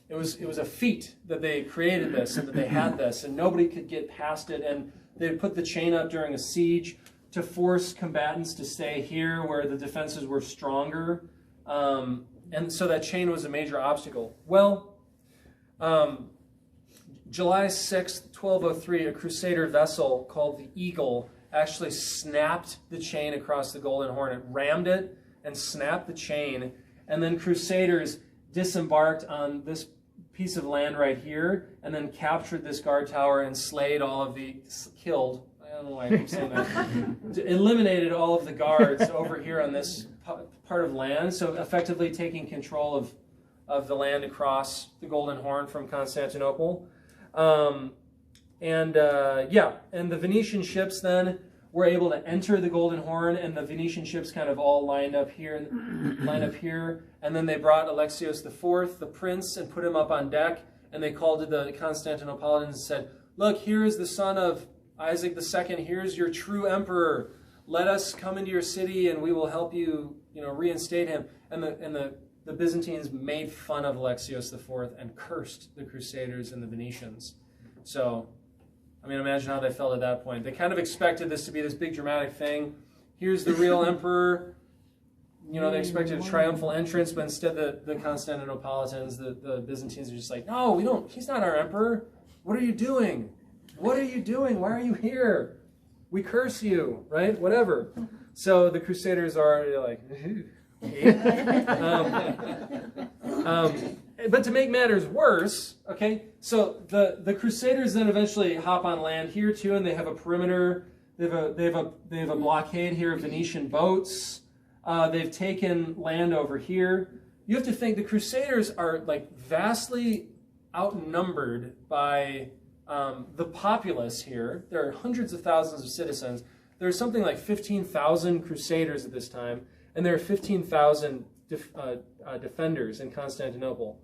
It was a feat that they created this and that they had this, and nobody could get past it. And they put the chain up during a siege to force combatants to stay here where the defenses were stronger. And so that chain was a major obstacle. Well, July 6th, 1203, a Crusader vessel called the Eagle actually snapped the chain across the Golden Horn. It rammed it and snapped the chain. And then Crusaders disembarked on this piece of land right here, and then captured this guard tower and slayed all of killed, I don't know why I keep saying that, eliminated all of the guards over here on this part of land, so effectively taking control of the land across the Golden Horn from Constantinople. And the Venetian ships then were able to enter the Golden Horn, and the Venetian ships kind of all lined up here, and then they brought Alexios IV, the prince, and put him up on deck, and they called to the Constantinopolitans and said, "Look, here is the son of Isaac II. Here's your true emperor. Let us come into your city, and we will help you, reinstate him." And the Byzantines made fun of Alexios IV and cursed the Crusaders and the Venetians. So, imagine how they felt at that point. They kind of expected this to be this big dramatic thing. Here's the real emperor. They expected a triumphal entrance, but instead the Constantinopolitans, the Byzantines are just like, "No, we don't. He's not our emperor. What are you doing? What are you doing? Why are you here? We curse you," right? Whatever. So the Crusaders are already like, but to make matters worse, okay, so the Crusaders then eventually hop on land here too, and they have a perimeter. They have a blockade here of Venetian boats. They've taken land over here. You have to think the Crusaders are vastly outnumbered by the populace here. There are hundreds of thousands of citizens. There's something like 15,000 Crusaders at this time, and there are 15,000 defenders in Constantinople,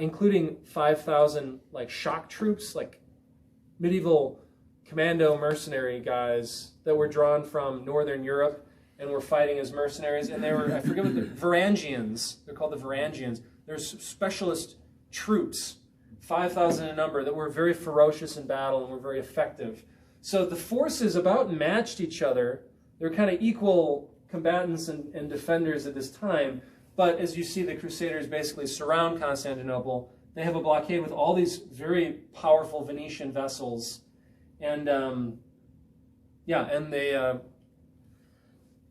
including 5,000 shock troops, medieval commando mercenary guys that were drawn from Northern Europe and were fighting as mercenaries. And they were, I forget what Varangians, they're called the Varangians. They're specialist troops, 5,000 in number, that were very ferocious in battle and were very effective. So the forces about matched each other. They're kind of equal combatants and defenders at this time. But as you see, the Crusaders basically surround Constantinople. They have a blockade with all these very powerful Venetian vessels. And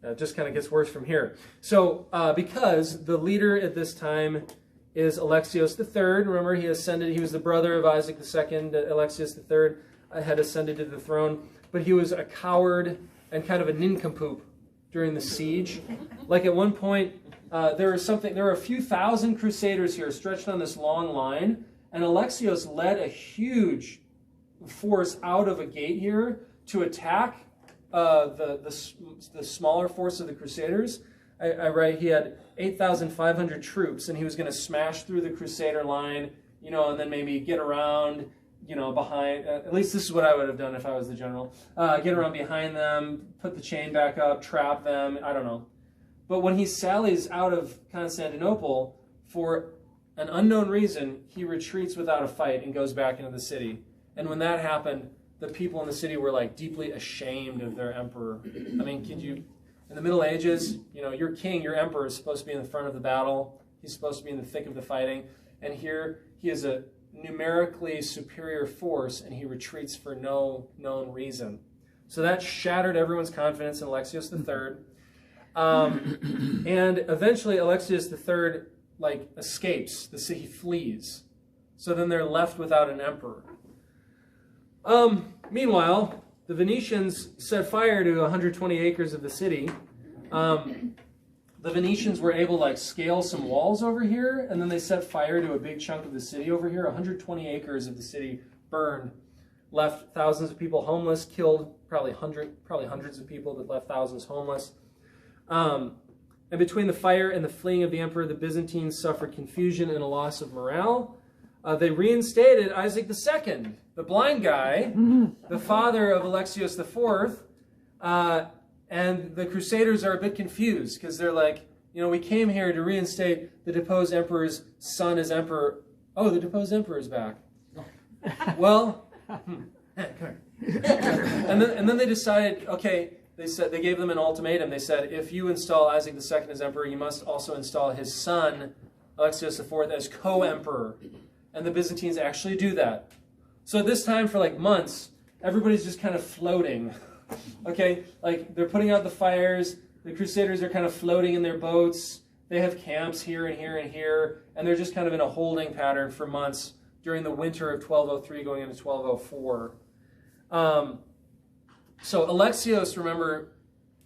It just kind of gets worse from here. So because the leader at this time is Alexios III, remember he ascended, he was the brother of Isaac II, Alexios III had ascended to the throne, but he was a coward and kind of a nincompoop during the siege. Like at one point, there were a few thousand crusaders here stretched on this long line, and Alexios led a huge force out of a gate here to attack the smaller force of the crusaders. I write he had 8,500 troops, and he was going to smash through the crusader line, and then maybe get around, behind. At least this is what I would have done if I was the general. Get around behind them, put the chain back up, trap them. I don't know. But when he sallies out of Constantinople, for an unknown reason, he retreats without a fight and goes back into the city. And when that happened, the people in the city were like deeply ashamed of their emperor. I mean, in the Middle Ages, your king, your emperor is supposed to be in the front of the battle. He's supposed to be in the thick of the fighting. And here he is a numerically superior force, and he retreats for no known reason. So that shattered everyone's confidence in Alexios III. And eventually Alexios III escapes the city, flees. So then they're left without an emperor. Meanwhile, the Venetians set fire to 120 acres of the city. The Venetians were able to scale some walls over here, and then they set fire to a big chunk of the city over here. 120 acres of the city burned, left thousands of people homeless, killed probably hundreds of people, but left thousands homeless. And between the fire and the fleeing of the emperor, the Byzantines suffered confusion and a loss of morale. They reinstated Isaac II, the blind guy, the father of Alexios IV, and the Crusaders are a bit confused because they're like, we came here to reinstate the deposed emperor's son as emperor. Oh, the deposed emperor is back. Well, come here. And then they decided, okay, they gave them an ultimatum. They said, if you install Isaac II as emperor, you must also install his son, Alexios IV, as co-emperor. And the Byzantines actually do that. So at this time, for months, everybody's just kind of floating. Okay, they're putting out the fires. The Crusaders are kind of floating in their boats. They have camps here and here and here, and they're just kind of in a holding pattern for months during the winter of 1203 going into 1204. So Alexios, remember,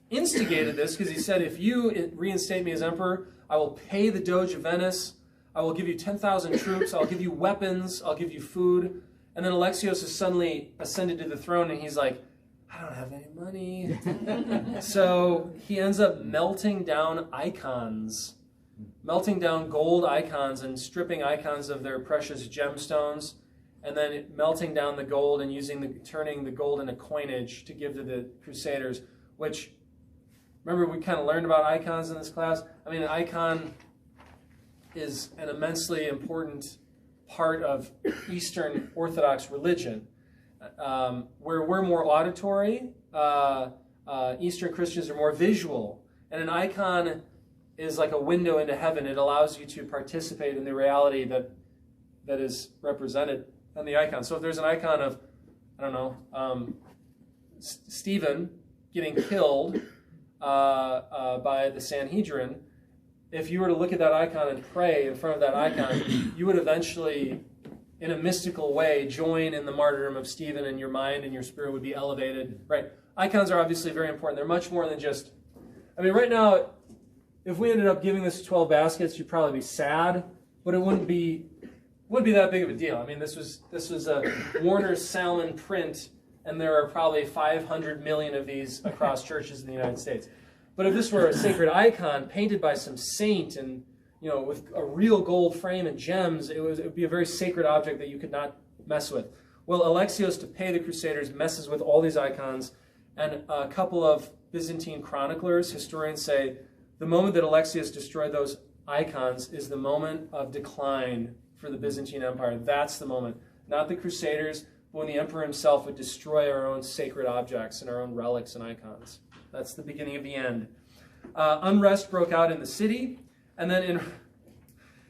instigated this because he said, if you reinstate me as emperor, I will pay the Doge of Venice. I will give you 10,000 troops. I'll give you weapons. I'll give you food. And then Alexios has suddenly ascended to the throne, and he's like, I don't have any money. So he ends up melting down icons, melting down gold icons and stripping icons of their precious gemstones, and then melting down the gold and turning the gold into coinage to give to the Crusaders, which, remember, we kind of learned about icons in this class. I mean, an icon is an immensely important part of Eastern Orthodox religion. Where we're more auditory, Eastern Christians are more visual. And an icon is like a window into heaven. It allows you to participate in the reality that is represented on the icon. So if there's an icon of, I don't know, Stephen getting killed by the Sanhedrin, if you were to look at that icon and pray in front of that icon, you would eventually, in a mystical way, join in the martyrdom of Stephen, and your mind and your spirit would be elevated. Right? Icons are obviously very important. They're much more than just, right now, if we ended up giving this 12 baskets, you'd probably be sad, but it wouldn't be that big of a deal. This was a Warner Salmon print, and there are probably 500 million of these across churches in the United States. But if this were a sacred icon painted by some saint and with a real gold frame and gems, it would be a very sacred object that you could not mess with. Well, Alexios, to pay the Crusaders, messes with all these icons, and a couple of Byzantine chroniclers, historians say, the moment that Alexios destroyed those icons is the moment of decline for the Byzantine Empire. That's the moment. Not the Crusaders, but when the emperor himself would destroy our own sacred objects and our own relics and icons. That's the beginning of the end. Unrest broke out in the city, and then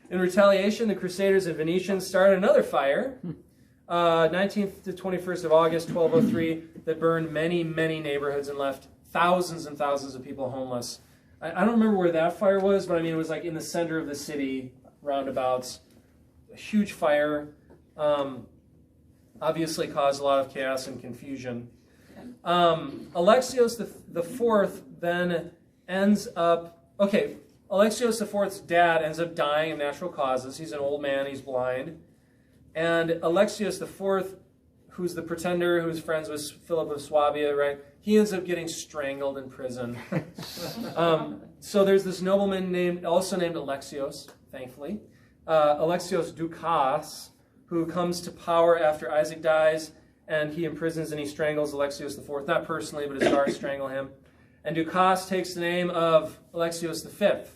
in retaliation, the Crusaders and Venetians started another fire, 19th to 21st of August, 1203, that burned many, many neighborhoods and left thousands and thousands of people homeless. I don't remember where that fire was, but I mean, it was like in the center of the city, roundabouts. A huge fire. Obviously caused a lot of chaos and confusion. Alexios the Fourth then ends up... Okay, Alexios IV's dad ends up dying of natural causes. He's an old man, he's blind. And Alexios IV, who's the pretender, who's friends with Philip of Swabia, right? He ends up getting strangled in prison. So there's this nobleman also named Alexios, thankfully. Alexios Doukas, who comes to power after Isaac dies, and he imprisons and he strangles Alexios IV. Not personally, but his guards strangle him. And Doukas takes the name of Alexios V.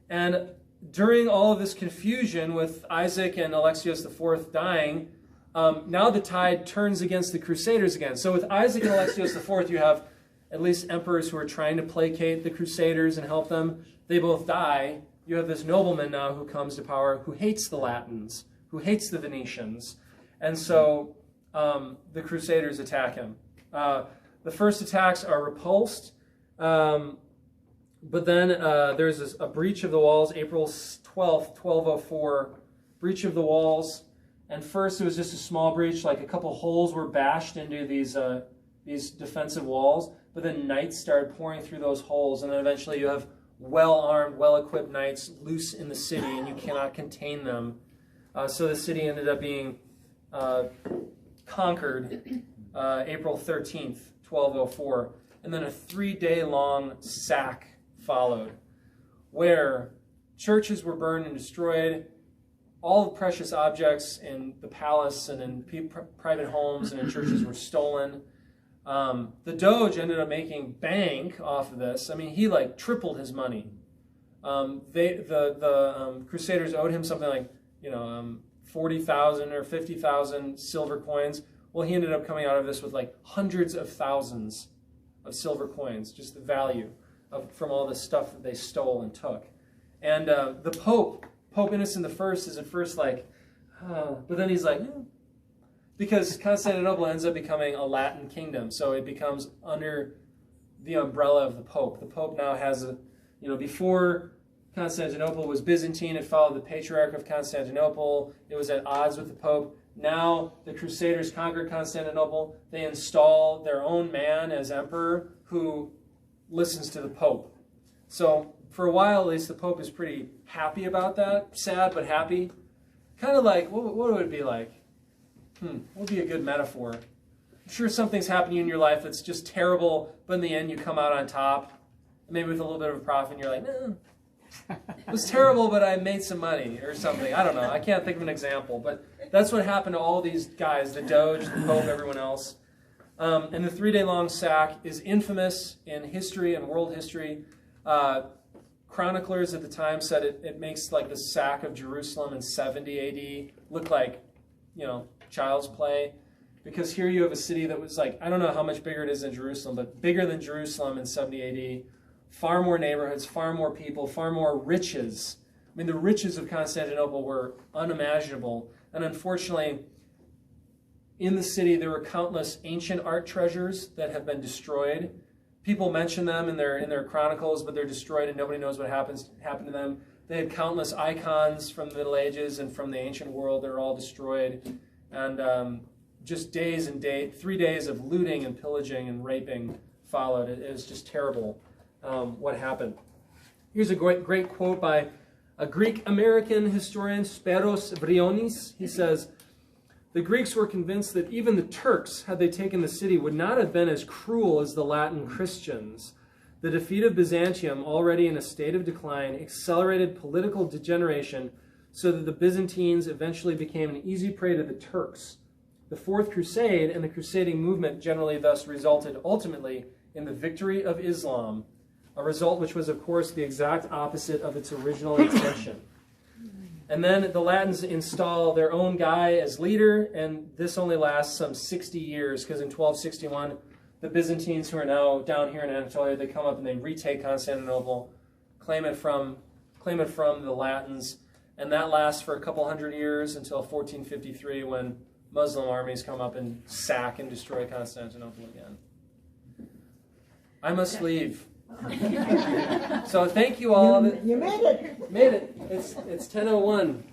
And during all of this confusion with Isaac and Alexios IV dying, now the tide turns against the Crusaders again. So with Isaac and Alexios IV, you have at least emperors who are trying to placate the Crusaders and help them. They both die. You have this nobleman now who comes to power who hates the Latins, who hates the Venetians. And so the Crusaders attack him. The first attacks are repulsed. But then there's a breach of the walls, April 12th, 1204, breach of the walls. And first it was just a small breach, like a couple holes were bashed into these defensive walls. But then knights started pouring through those holes. And then eventually you have well-armed, well-equipped knights loose in the city, and you cannot contain them. So the city ended up being conquered April 13th, 1204. And then a 3-day-long sack followed, where churches were burned and destroyed, all the precious objects in the palace and in private homes and in churches were stolen. The Doge ended up making bank off of this. I mean, he like tripled his money. The Crusaders owed him something like 40,000 or 50,000 silver coins. Well, he ended up coming out of this with like hundreds of thousands of silver coins, just the value from all the stuff that they stole and took. And the Pope Innocent I, is at first like, but then he's like, because Constantinople ends up becoming a Latin kingdom, so it becomes under the umbrella of the Pope. The Pope now has before Constantinople was Byzantine, it followed the Patriarch of Constantinople, it was at odds with the Pope. Now the Crusaders conquered Constantinople, they install their own man as emperor who listens to the Pope. So for a while at least the Pope is pretty happy about that, sad but happy. Kind of like, what would it be like? What would be a good metaphor? I'm sure something's happened to you in your life that's just terrible, but in the end you come out on top, maybe with a little bit of a profit, and you're like, it was terrible, but I made some money or something. I don't know. I can't think of an example, but that's what happened to all these guys, the Doge, the Pope, everyone else. And the 3-day-long sack is infamous in history and world history. Chroniclers at the time said it makes like the sack of Jerusalem in 70 AD look like, child's play. Because here you have a city that was like, I don't know how much bigger it is than Jerusalem, but bigger than Jerusalem in 70 AD. Far more neighborhoods, far more people, far more riches. I mean, the riches of Constantinople were unimaginable. And unfortunately, in the city, there were countless ancient art treasures that have been destroyed. People mention them in their chronicles, but they're destroyed and nobody knows what happened to them. They had countless icons from the Middle Ages and from the ancient world that are all destroyed. And just 3 days of looting and pillaging and raping followed. It was just terrible what happened. Here's a great quote by a Greek-American historian, Speros Vrionis. He says, "The Greeks were convinced that even the Turks, had they taken the city, would not have been as cruel as the Latin Christians. The defeat of Byzantium, already in a state of decline, accelerated political degeneration so that the Byzantines eventually became an easy prey to the Turks. The Fourth Crusade and the crusading movement generally thus resulted ultimately in the victory of Islam, a result which was, of course, the exact opposite of its original intention." And then the Latins install their own guy as leader, and this only lasts some 60 years, because in 1261, the Byzantines, who are now down here in Anatolia, they come up and they retake Constantinople, claim it from the Latins, and that lasts for a couple hundred years until 1453, when Muslim armies come up and sack and destroy Constantinople again. I must leave. So thank you all. You made it. Made it. It's 10:01.